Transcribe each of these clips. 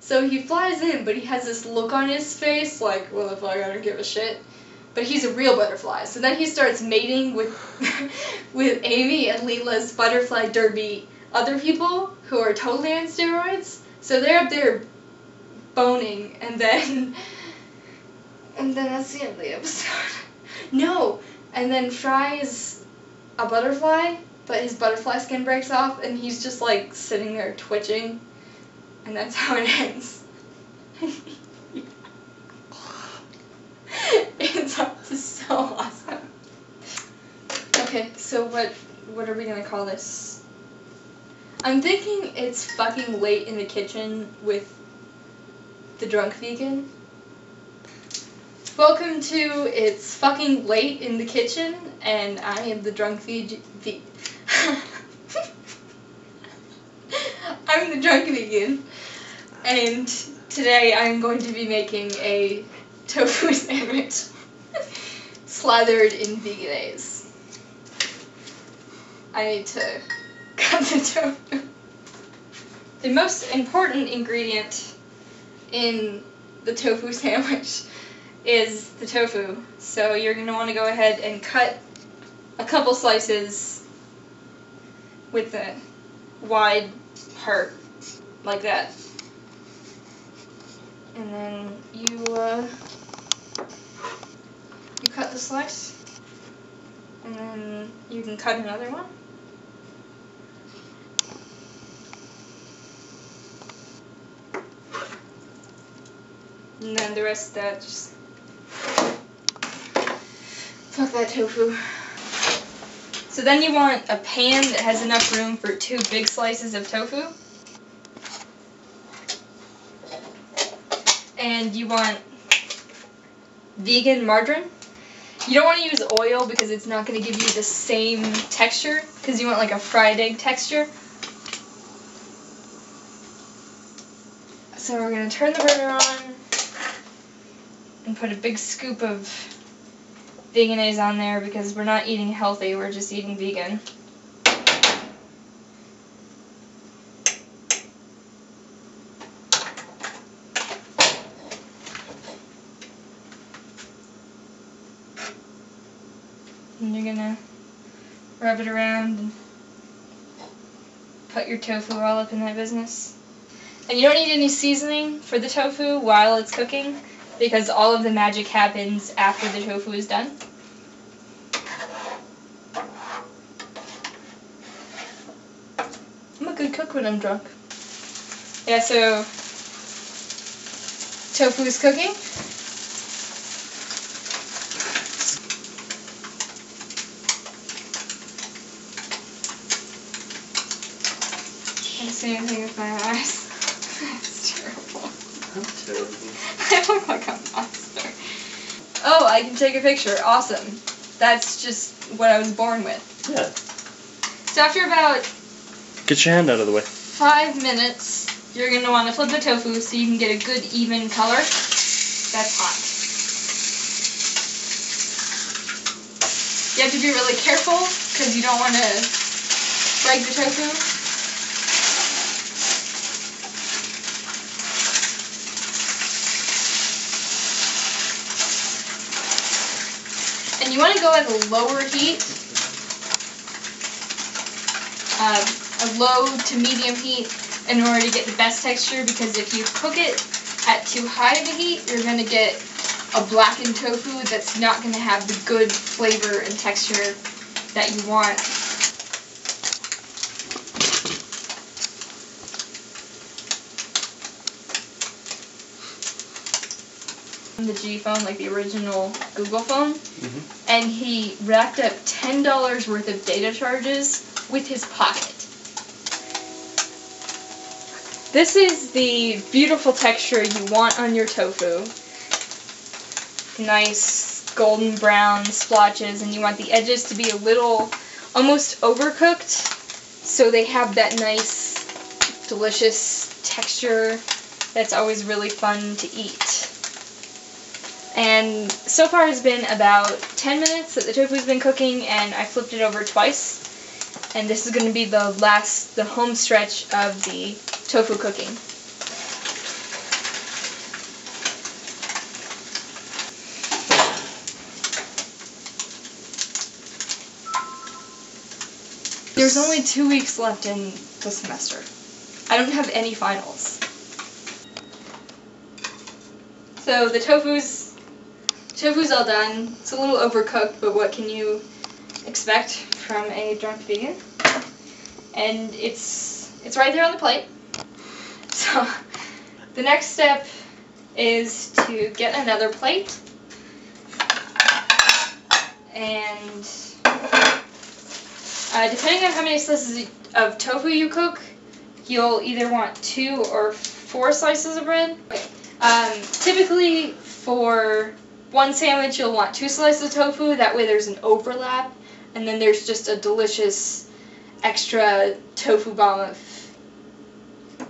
So he flies in, but he has this look on his face like, well, if I don't give a shit. But he's a real butterfly. So then he starts mating with with Amy and Leela's butterfly derby other people who are totally on steroids. So they're up there boning, and then that's the end of the episode. No, and then Fry's a butterfly, but his butterfly skin breaks off, and he's just like sitting there twitching, and that's how it ends. It's so awesome. Okay, so what are we gonna call this? I'm thinking it's fucking late in the kitchen with the drunk vegan. Welcome to It's Fucking Late in the Kitchen, and I am the drunk I'm the drunk vegan, and today I'm going to be making a tofu sandwich slathered in veganese. I need to cut the tofu. The most important ingredient in the tofu sandwich is the tofu. So you're going to want to go ahead and cut a couple slices with the wide part like that. And then you cut the slice, and then you can cut another one. And then the rest of that, just fuck that tofu. So then you want a pan that has enough room for 2 big slices of tofu. And you want vegan margarine. You don't want to use oil because it's not going to give you the same texture, because you want like a fried egg texture. So we're going to turn the burner on and put a big scoop of veganese on there because we're not eating healthy, we're just eating vegan. And you're gonna rub it around and put your tofu all up in that business. And you don't need any seasoning for the tofu while it's cooking, because all of the magic happens after the tofu is done. I'm a good cook when I'm drunk. Yeah, so tofu is cooking. Can't see anything with my eyes. It's terrible. I'm terrible. I look like a monster. Oh, I can take a picture. Awesome. That's just what I was born with. Yeah. So after about Get your hand out of the way. 5 minutes, you're going to want to flip the tofu so you can get a good even color. That's hot. You have to be really careful because you don't want to break the tofu. And you want to go at a lower heat, a low to medium heat, in order to get the best texture, because if you cook it at too high of a heat, you're going to get a blackened tofu that's not going to have the good flavor and texture that you want. The G phone, like the original Google phone, and he racked up $10 worth of data charges with his pocket. This is the beautiful texture you want on your tofu. Nice golden brown splotches, and you want the edges to be a little almost overcooked so they have that nice, delicious texture that's always really fun to eat. And so far it's been about 10 minutes that the tofu's been cooking, and I flipped it over twice. And this is going to be the home stretch of the tofu cooking. There's only 2 weeks left in the semester. I don't have any finals. So the tofu's all done. It's a little overcooked, but what can you expect from a drunk vegan? And it's right there on the plate. So the next step is to get another plate, and depending on how many slices of tofu you cook, you'll either want 2 or 4 slices of bread. Typically for one sandwich you'll want 2 slices of tofu, that way there's an overlap, and then there's just a delicious extra tofu bomb of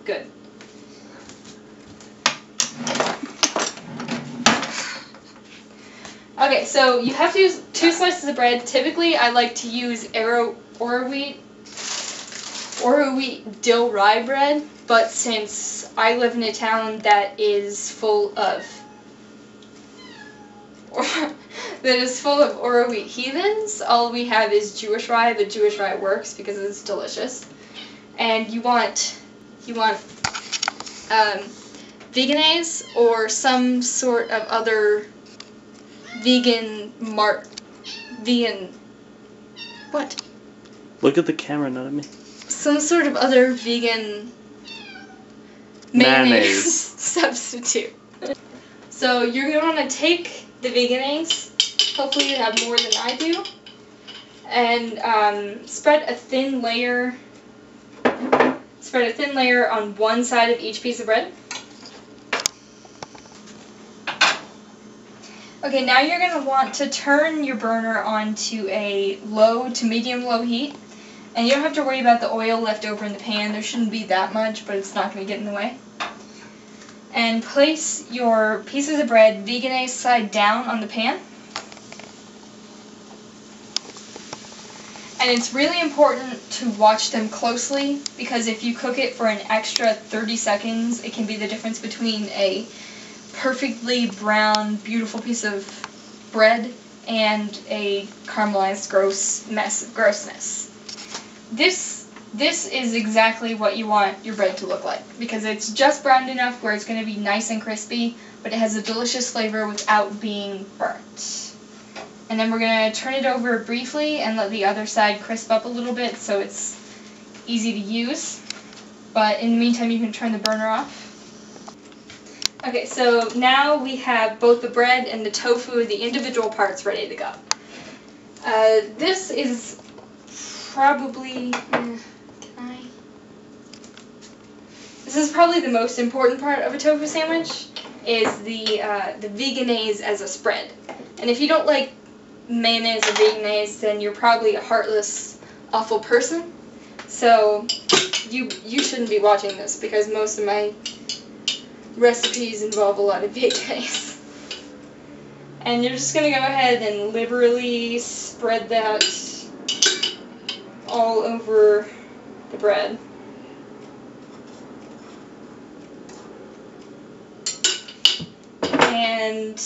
good. Okay, so you have to use 2 slices of bread. Typically I like to use arrow wheat dill rye bread, but since I live in a town that is full of Oro wheat heathens, all we have is Jewish rye, but Jewish rye works because it's delicious. And you want veganese or some sort of other vegan. What? Look at the camera, not at me. Some sort of other vegan mayonnaise substitute. So you're going to want to take the veganese, hopefully you have more than I do, and spread a thin layer on one side of each piece of bread. Okay, now you're going to want to turn your burner onto a low to medium low heat, and you don't have to worry about the oil left over in the pan. There shouldn't be that much, but it's not going to get in the way. And place your pieces of bread veganese side down on the pan. And it's really important to watch them closely, because if you cook it for an extra 30 seconds, it can be the difference between a perfectly brown, beautiful piece of bread and a caramelized gross mess of grossness. This is exactly what you want your bread to look like, because it's just browned enough where it's going to be nice and crispy, but it has a delicious flavor without being burnt. And then we're going to turn it over briefly and let the other side crisp up a little bit so it's easy to use. But in the meantime, you can turn the burner off. Okay, so now we have both the bread and the tofu, the individual parts, ready to go. This is probably... This is probably the most important part of a tofu sandwich, is the veganese as a spread. And if you don't like mayonnaise or veganese, then you're probably a heartless, awful person. So you shouldn't be watching this, because most of my recipes involve a lot of veganese. And you're just going to go ahead and liberally spread that all over the bread. And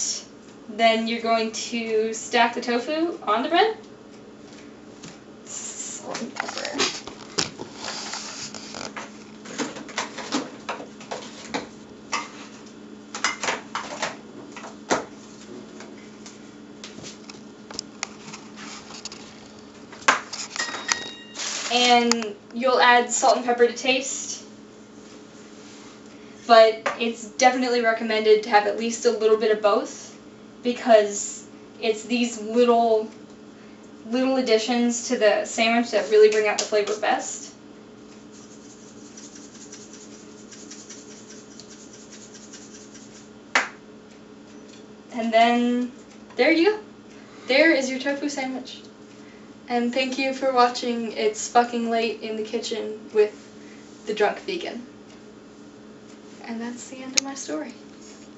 then you're going to stack the tofu on the bread. Salt and pepper. And you'll add salt and pepper to taste. But it's definitely recommended to have at least a little bit of both, because it's these little additions to the sandwich that really bring out the flavor best. And then there you go. There is your tofu sandwich. And thank you for watching It's Fucking Late in the Kitchen with the Drunk Vegan. And that's the end of my story.